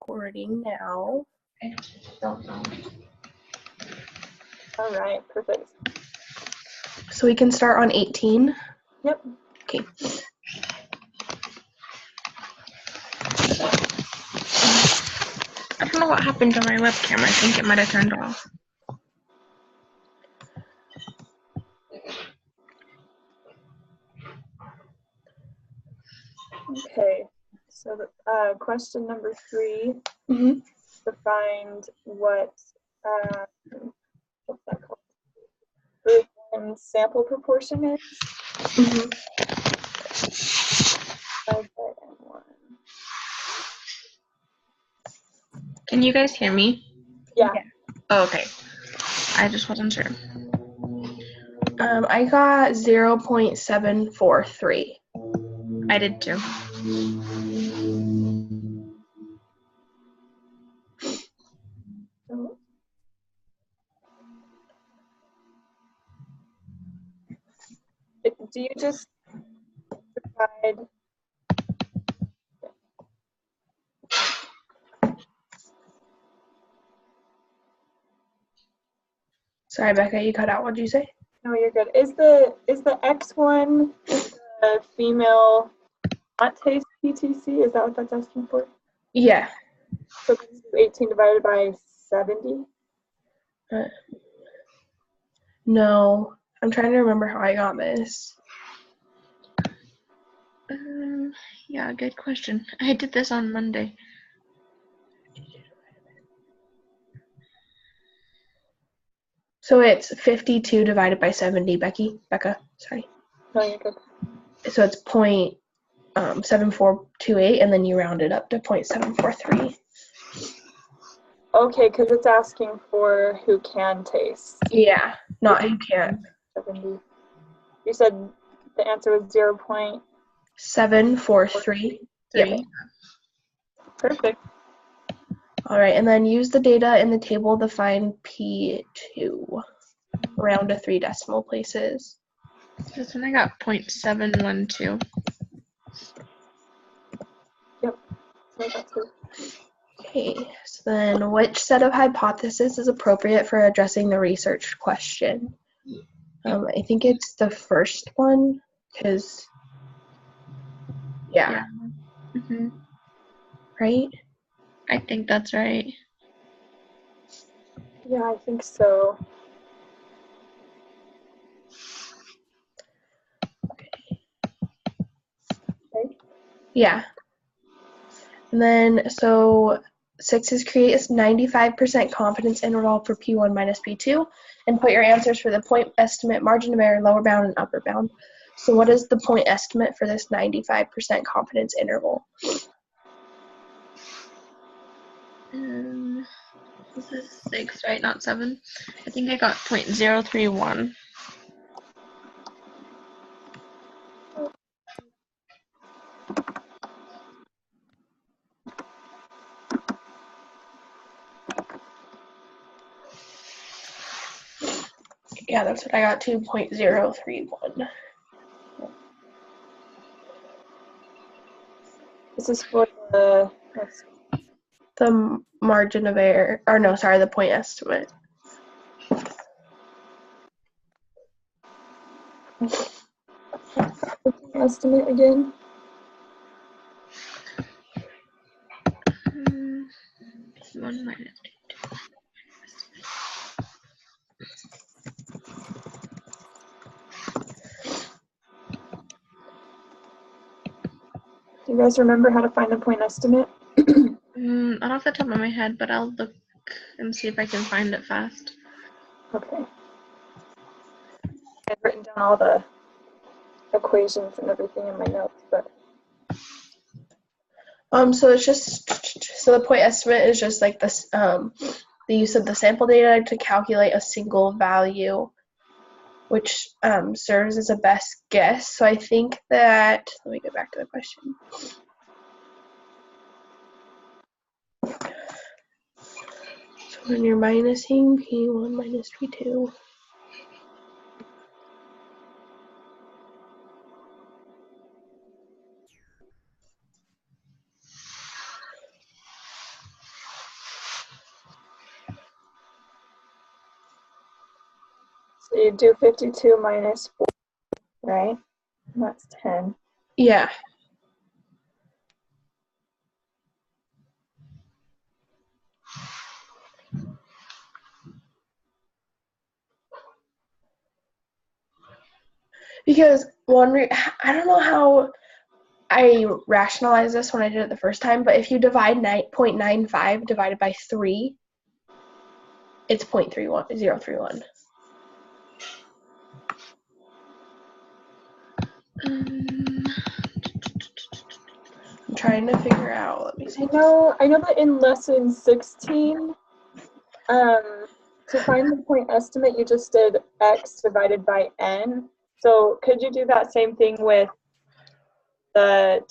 recording now. I don't know. All right, perfect. So we can start on 18. Yep. Okay. I don't know what happened to my webcam. I think it might have turned off. Okay. So question number 3, Mm-hmm. to find what's that called? Earthworm sample proportion is. Mm-hmm. Divided by N1. Can you guys hear me? Yeah. Oh, okay. I just wasn't sure. I got 0.743. I did too. So, do you just divide? Sorry, Becca, you cut out. What'd you say? No, you're good. Is the X1 the female not taste PTC? Is that what that's asking for? Yeah. So this is 18 divided by 70. No. I'm trying to remember how I got this. Yeah, good question. I did this on Monday. So it's 52 divided by 70, Becca, sorry. No, you're good. So it's 0.7428, and then you round it up to 0.743. Okay, because it's asking for who can taste. Yeah, not who can't. 70. You said the answer was 0.743. 743. Yeah. Perfect. All right, and then use the data in the table to find P2. Round to 3 decimal places. This one I got 0.712. Yep. So that's good. Okay, so then which set of hypotheses is appropriate for addressing the research question? I think it's the first one, because, yeah. Mm-hmm. Right? I think that's right. Yeah, I think so. Okay. Yeah. And then, so 6 is create a 95% confidence interval for P1 minus P2, and put your answers for the point estimate, margin of error, lower bound, and upper bound. So what is the point estimate for this 95% confidence interval? This is 6, right? Not 7. I think I got 0.031. Yeah, that's what I got, 2.031. This is for the margin of error, or no, sorry, the point estimate. estimate again. P1 minus P2. Do you guys remember how to find the point estimate? Not off the top of my head, but I'll look and see if I can find it fast. Okay. I've written down all the equations and everything in my notes, but So it's just, so the point estimate is just like this, the use of the sample data to calculate a single value, which serves as a best guess. So I think that, let me get back to the question. So when you're minusing P1 minus P2, So you do 52 minus 4, right? And that's 10. Yeah. Because I don't know how I rationalized this when I did it the first time, but if you divide 0.95 divided by 3, it's 0.031. I'm trying to figure out. Let me see. I know that in lesson 16, to find the point estimate, you just did x divided by n. So could you do that same thing with to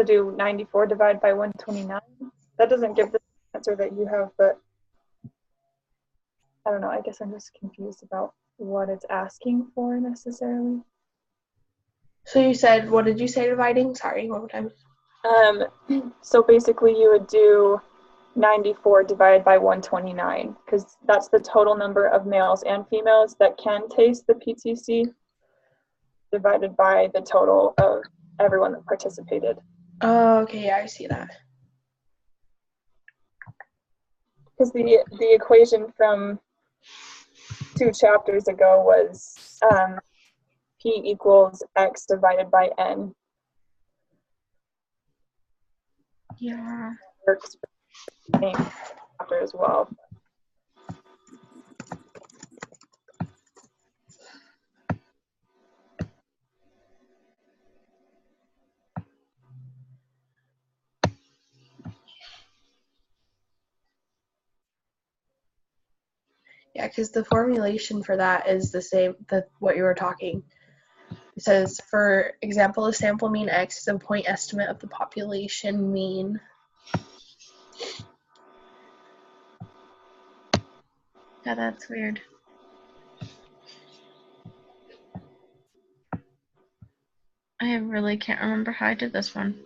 do 94 divided by 129? That doesn't give the answer that you have, but I don't know. I guess I'm just confused about what it's asking for necessarily. So you said, what did you say dividing? Sorry, one more time. So basically you would do 94 divided by 129 because that's the total number of males and females that can taste the PTC divided by the total of everyone that participated. Oh, okay, yeah, I see that. Because the equation from 2 chapters ago was P equals X divided by N. Yeah. Works for the same chapter as well. Yeah, because the formulation for that is the same, what you were talking. It says, for example, the sample mean X is a point estimate of the population mean. Yeah, that's weird. I really can't remember how I did this one.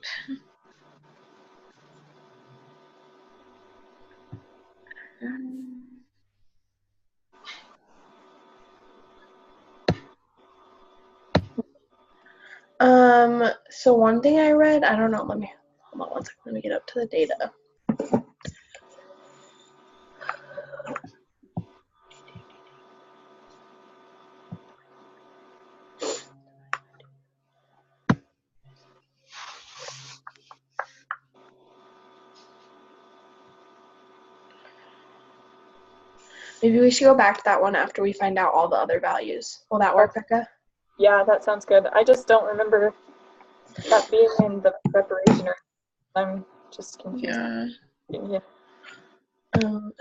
So one thing I read, I don't know, hold on one second, let me get up to the data. Maybe we should go back to that one after we find out all the other values. Will that work, Becca? Yeah, that sounds good. I just don't remember that being in the preparation, or I'm just confused. Yeah.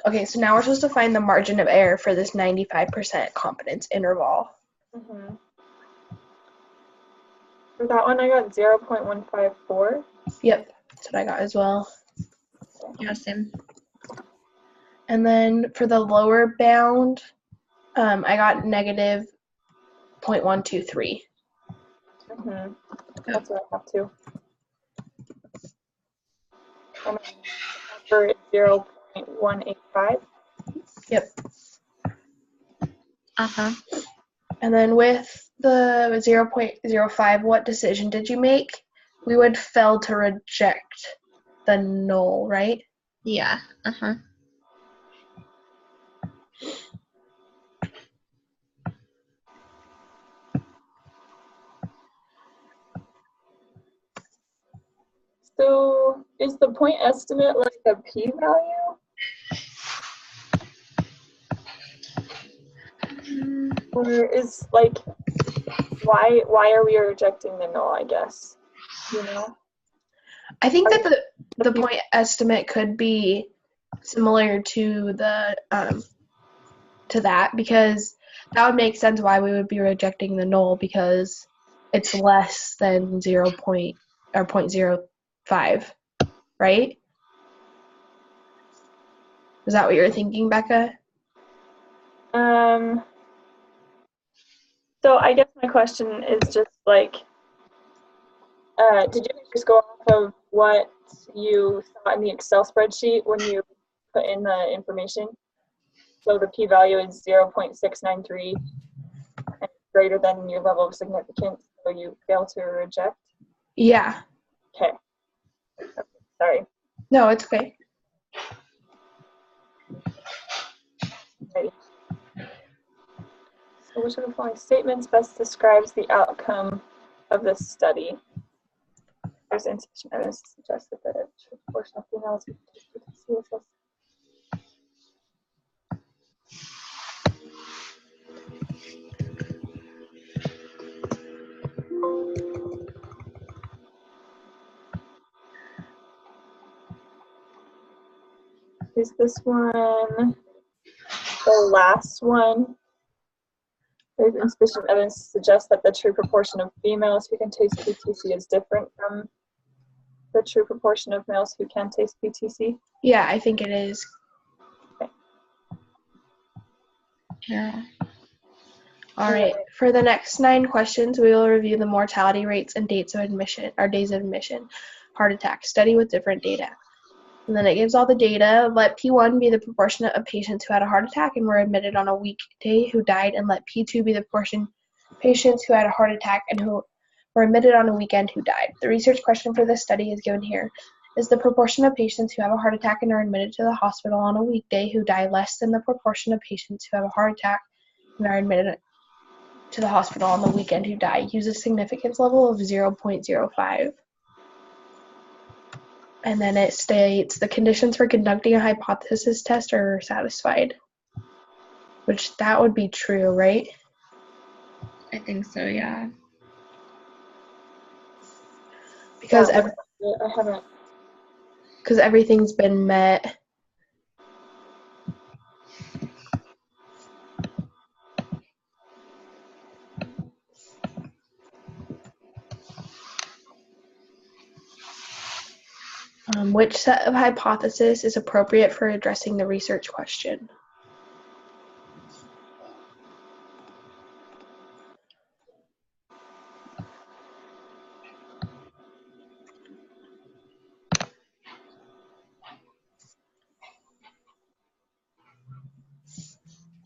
Okay, so now we're supposed to find the margin of error for this 95% confidence interval. Mm-hmm. For that one, I got 0.154. Yep, that's what I got as well. Yeah, same. And then for the lower bound, I got negative 0.123. Mm-hmm. That's what I have too. And for 0.185. Yep. Uh-huh. And then with the 0.05, what decision did you make? We would fail to reject the null, right? Yeah. Uh-huh. So is the point estimate like a p-value? Or is like why are we rejecting the null, I guess? You know? I think that the point estimate could be similar to the to that, because that would make sense why we would be rejecting the null, because it's less than 0.05, right? Is that what you're thinking, Becca? So I guess my question is just like, did you just go off of what you saw in the Excel spreadsheet when you put in the information? So the p-value is 0.693 and greater than your level of significance, so you fail to reject. Yeah. Okay. Sorry. No, it's okay. Ready. So which of the following statements best describes the outcome of this study? There's insufficient evidence to suggest that a proportion of females with CSS. Is this one the last one? There's insufficient evidence to suggest that the true proportion of females who can taste PTC is different from the true proportion of males who can taste PTC. Yeah, I think it is. Yeah. All right. For the next 9 questions, we will review the mortality rates and dates of admission, or days of admission, heart attack study with different data. And then it gives all the data. Let P1 be the proportion of patients who had a heart attack and were admitted on a weekday who died, and let P2 be the proportion of patients who had a heart attack and who were admitted on a weekend who died. The research question for this study is given here. Is the proportion of patients who have a heart attack and are admitted to the hospital on a weekday who die less than the proportion of patients who have a heart attack and are admitted to the hospital on the weekend who die? Use a significance level of 0.05. And then it states the conditions for conducting a hypothesis test are satisfied. Which that would be true, right? I think so, yeah. Because I haven't. Because everything's been met. Which set of hypotheses is appropriate for addressing the research question?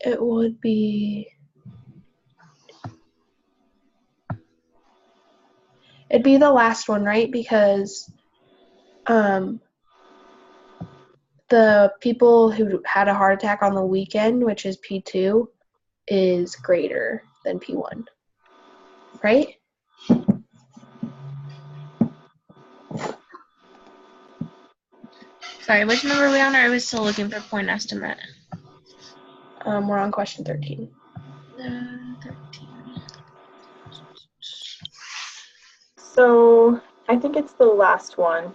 It would be... It'd be the last one, right? Because the people who had a heart attack on the weekend, which is P2, is greater than P1, right? Sorry, which number are we on? Or are we still looking for point estimate? We're on question 13. 13. So I think it's the last one.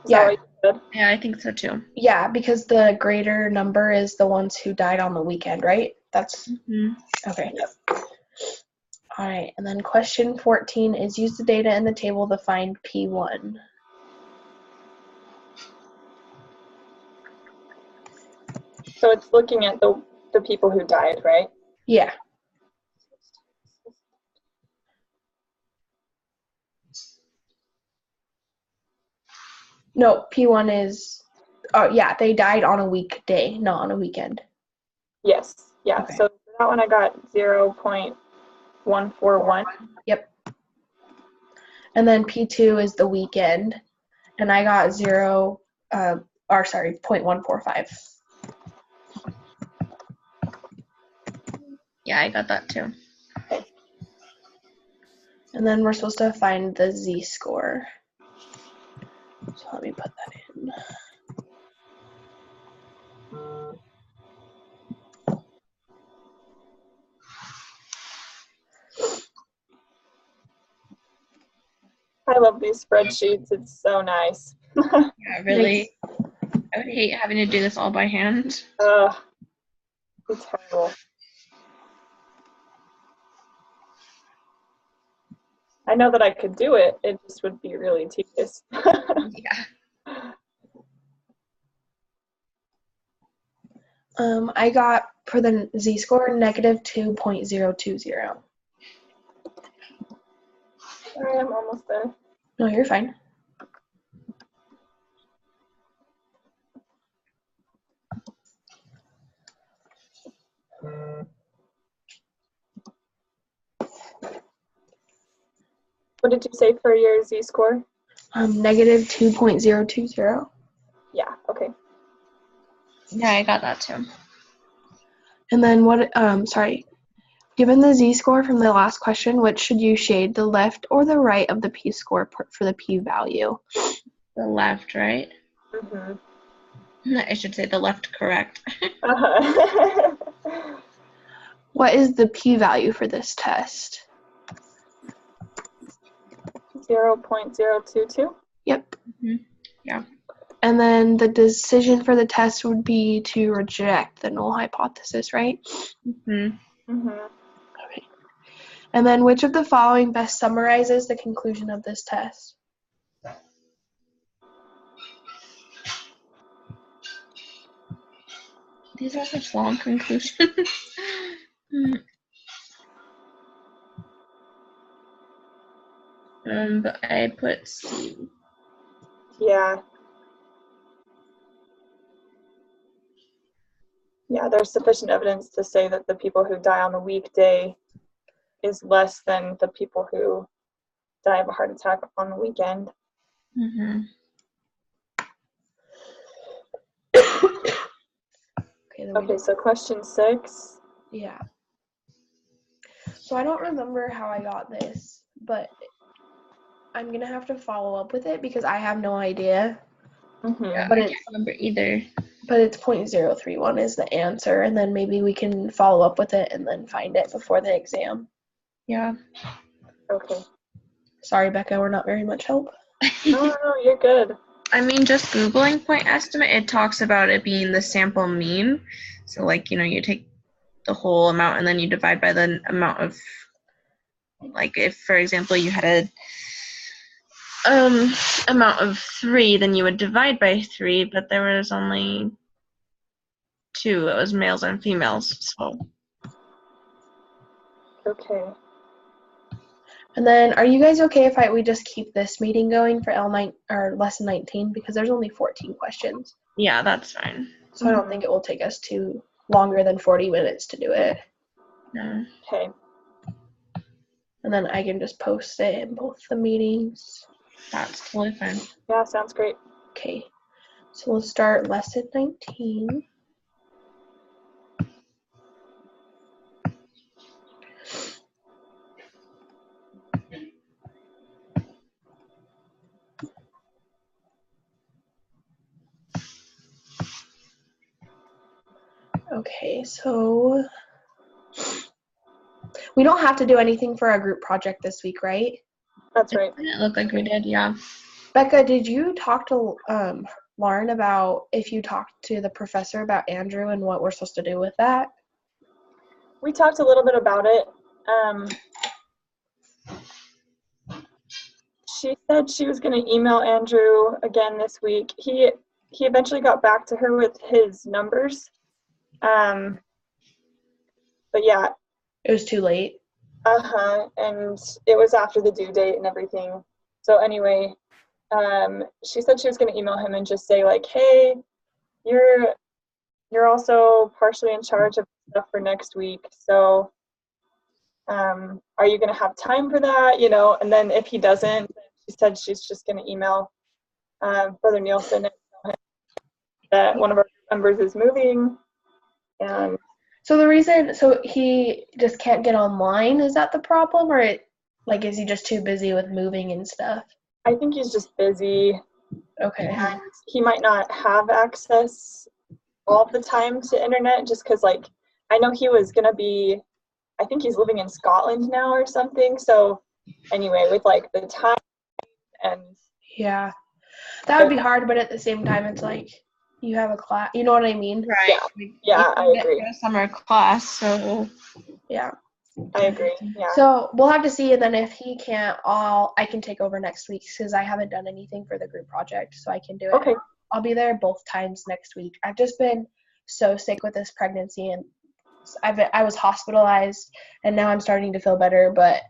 Is that what you said? Yeah, I think so too. Yeah, because the greater number is the ones who died on the weekend, right? That's okay. All right, and then question 14 is use the data in the table to find P1. So it's looking at the people who died, right? Yeah. No, P1 is, oh yeah, they died on a weekday, not on a weekend. Yes. Yeah. Okay. So for that one I got 0.141. Yep. And then P2 is the weekend, and I got 0.145. Yeah, I got that too. And then we're supposed to find the z-score. So let me put that in. I love these spreadsheets. It's so nice. Yeah, really. I would hate having to do this all by hand. It's terrible. I know that I could do it. It just would be really tedious. Yeah. I got, for the z-score, negative 2.020. Sorry, I'm almost there. No, you're fine. What did you say for your z-score? Negative 2.020. Yeah, okay. Yeah, I got that too. And then given the z-score from the last question, which should you shade, the left or the right of the p-score for the p-value? The left, right? Mm-hmm. I should say the left, correct. Uh-huh. What is the p-value for this test? 0.022? Yep. Mhm. Yeah. And then the decision for the test would be to reject the null hypothesis, right? Mm-hmm. Mm-hmm. Okay. And then which of the following best summarizes the conclusion of this test? These are such long conclusions. But I put C. Yeah. Yeah, there's sufficient evidence to say that the people who die on the weekday is less than the people who die of a heart attack on the weekend. Mm-hmm. Okay, so question 6. Yeah. So I don't remember how I got this, but I'm going to have to follow up with it because I have no idea. Mm-hmm. Yeah, But I can't remember either. But it's 0.031 is the answer, and then maybe we can follow up with it and then find it before the exam. Yeah. Okay. Sorry, Becca, we're not very much help. No, you're good. I mean, just Googling point estimate, it talks about it being the sample mean. So, like, you take the whole amount and then you divide by the amount of, like, if, for example, you had a amount of 3, then you would divide by 3, but there was only 2. It was males and females, so. Okay. And then, are you guys okay if we just keep this meeting going for lesson 19 because there's only 14 questions? Yeah, that's fine. So I don't think it will take us too longer than 40 minutes to do it. No. Okay. And then I can just post it in both the meetings. That's totally fine. Yeah, sounds great. Okay. So we'll start lesson 19. Okay, so we don't have to do anything for our group project this week, right? That's right. It looked like we did, yeah. Becca, did you talk to Lauren about if you talked to the professor about Andrew and what we're supposed to do with that? We talked a little bit about it. She said she was going to email Andrew again this week. He eventually got back to her with his numbers. But yeah. It was too late. And it was after the due date and everything. So anyway, she said she was going to email him and just say like, hey, you're also partially in charge of stuff for next week. So are you going to have time for that? And then if he doesn't, she said she's just going to email Brother Nielsen and tell him that one of our members is moving. And so the reason, he just can't get online, is that the problem? Or is he just too busy with moving and stuff? I think he's just busy. Okay. And he might not have access all the time to internet just because, I know he was going to be, I think he's living in Scotland now or something. So anyway, with, the time and... Yeah. That would be hard, but at the same time, it's you have a class. You know what I mean? Right. Yeah, I agree. A summer class, so. Yeah. I agree, yeah. So we'll have to see, and then if he can't, I can take over next week because I haven't done anything for the group project, so I can do it. Okay. I'll be there both times next week. I've just been so sick with this pregnancy, and I was hospitalized, and now I'm starting to feel better, but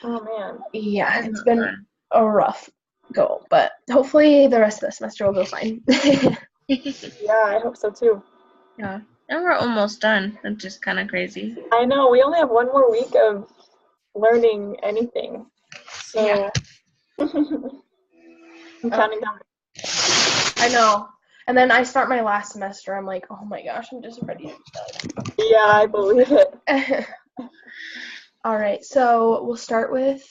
oh man. Yeah, it's been a rough go, but hopefully the rest of the semester will go fine. Yeah, I hope so too. Yeah. And we're almost done, which is kind of crazy. I know, we only have one more week of learning anything. So Yeah. I'm counting down. I know. And then I start my last semester. I'm like, oh my gosh, I'm just ready to be done. Yeah, I believe it. All right, so we'll start with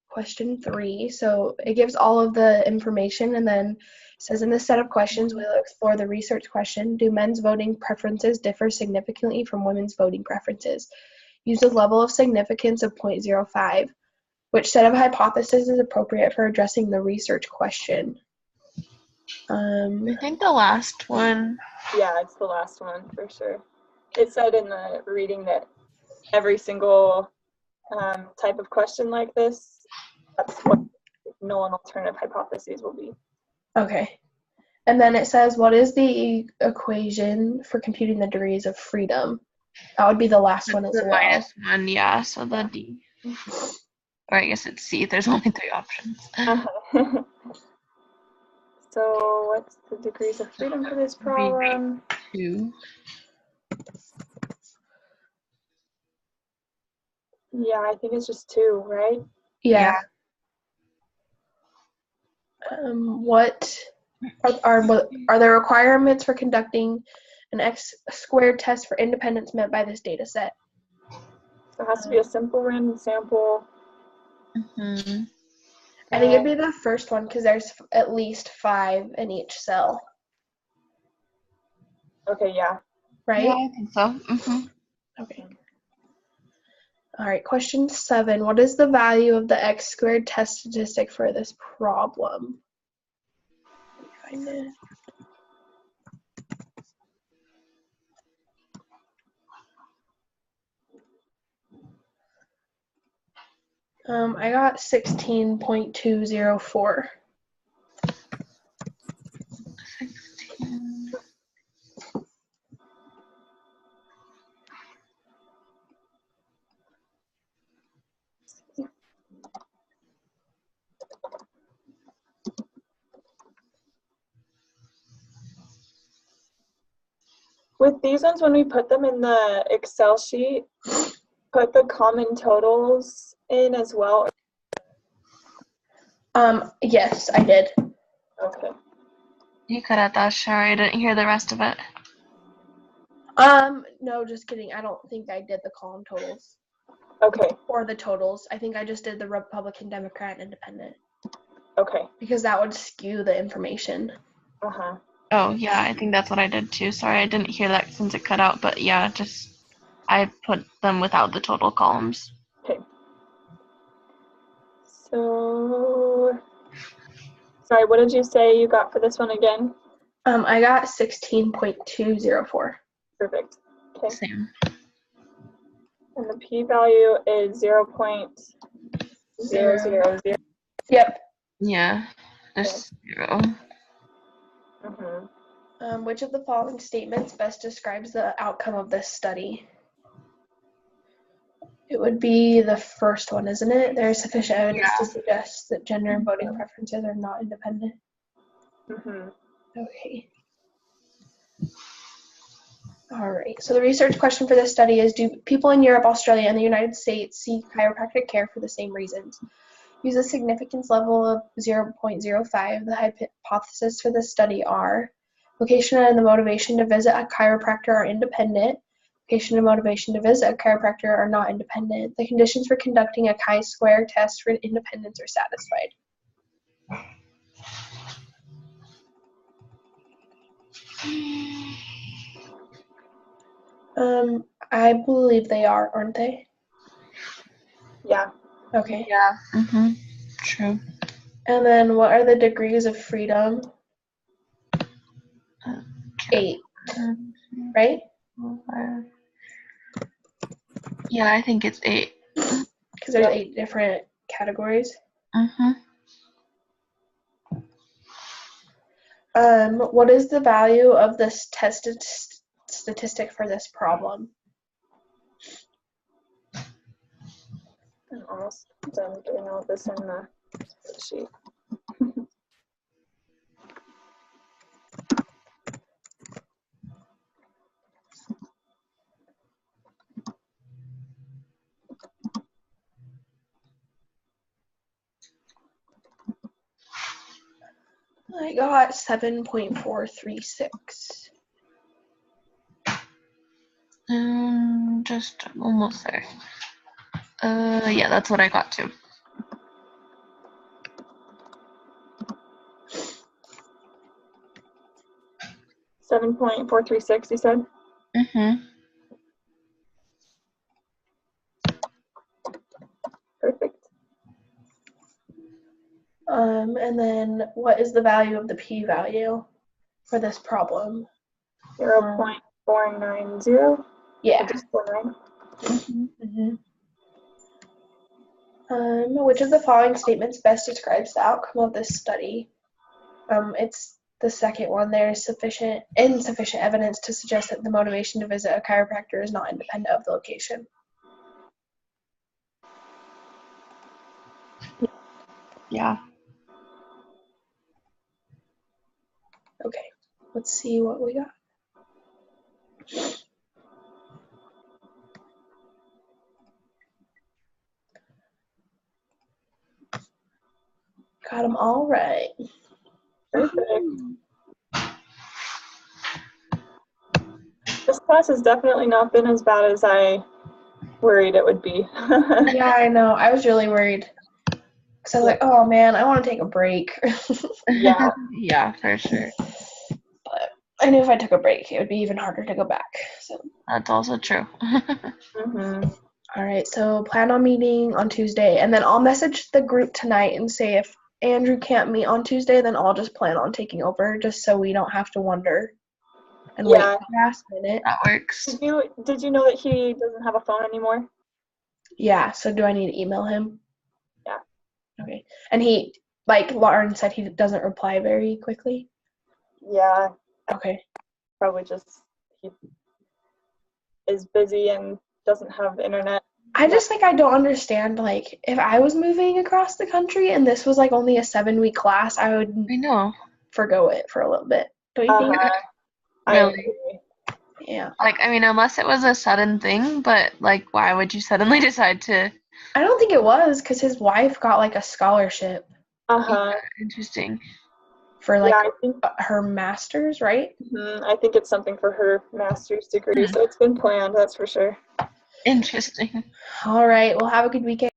question 3. So it gives all of the information and then says in this set of questions, we'll explore the research question, do men's voting preferences differ significantly from women's voting preferences? Use a level of significance of 0.05. Which set of hypotheses is appropriate for addressing the research question? I think the last one. Yeah, it's the last one for sure. It said in the reading that every single type of question like this, that's what known alternative hypotheses will be. Okay. And then it says, what is the equation for computing the degrees of freedom? That would be the last one as The well. -1, yeah, so the D. Or I guess it's C, there's only 3 options. So what's the degrees of freedom for this problem? 2. Yeah, I think it's just 2, right? Yeah. What are the requirements for conducting an X-squared test for independence met by this data set? So it has to be a simple random sample. Mm-hmm. I think it'd be the first one because there's at least 5 in each cell. Okay, yeah. Right? Yeah, I think so. Mm-hmm. Okay. All right, question 7. What is the value of the X-squared test statistic for this problem? Let me find it. I got 16.204. 16. With these ones, when we put them in the Excel sheet, put the common totals in as well. Yes, I did. Okay. You cut out that, sorry, I didn't hear the rest of it. No, just kidding. I don't think I did the column totals. Okay. Or the totals. I think I just did the Republican, Democrat, and Independent. Okay. Because that would skew the information. Uh-huh. Oh, yeah, I think that's what I did too. Sorry, I didn't hear that since it cut out, but yeah, just I put them without the total columns. Okay. So, sorry, what did you say you got for this one again? I got 16.204. Perfect. Okay. Same. And the p-value is 0.0000. Yep. Yeah, just 0. Mm-hmm. Which of the following statements best describes the outcome of this study? It would be the first one, isn't it? There is sufficient evidence to suggest that gender and voting preferences are not independent. Mm-hmm. Okay. All right. So the research question for this study is, do people in Europe, Australia, and the United States seek chiropractic care for the same reasons? Use a significance level of 0.05. The hypotheses for this study are location and the motivation to visit a chiropractor are independent. Location and motivation to visit a chiropractor are not independent. The conditions for conducting a chi-square test for independence are satisfied. I believe they are, aren't they? Yeah. Okay. Yeah. Mm-hmm. True. And then what are the degrees of freedom? 8, right? Yeah, I think it's 8. Because there's 8 different categories. Mm-hmm. What is the value of this tested statistic for this problem? I'm almost done doing all this in the spreadsheet. I got 7.436. Just almost there. Yeah, that's what I got too. $7.436, you said? Mm-hmm. Perfect. And then what is the value of the p-value for this problem? 0.490. Yeah. Or just 49. Mm-hmm. Which of the following statements best describes the outcome of this study? It's the second one. There is insufficient evidence to suggest that the motivation to visit a chiropractor is not independent of the location. Yeah. Okay, let's see what we got. Got them all right. Perfect. This class has definitely not been as bad as I worried it would be. Yeah, I know. I was really worried. Because I was like, oh man, I want to take a break. Yeah. Yeah, for sure. But I knew if I took a break, it would be even harder to go back. So. That's also true. Mm-hmm. All right, so plan on meeting on Tuesday, and then I'll message the group tonight and say if Andrew can't meet on Tuesday, then I'll just plan on taking over, just so we don't have to wonder and wait Yeah. for the last minute. That works. Did you know that he doesn't have a phone anymore? Yeah, so do I need to email him? Yeah. Okay. And he, like Lauren said, he doesn't reply very quickly? Yeah. Okay. Probably just he is busy and doesn't have the internet. I just, I don't understand, if I was moving across the country and this was, only a 7-week class, I would I know. forgo it for a little bit. Don't you think? I Really? agree. Yeah. Unless it was a sudden thing, but, why would you suddenly decide to? I don't think it was, because his wife got, a scholarship Interesting. for, I think, her master's, right? I think it's something for her master's degree, so it's been planned, that's for sure. Interesting. All right. Well, have a good weekend.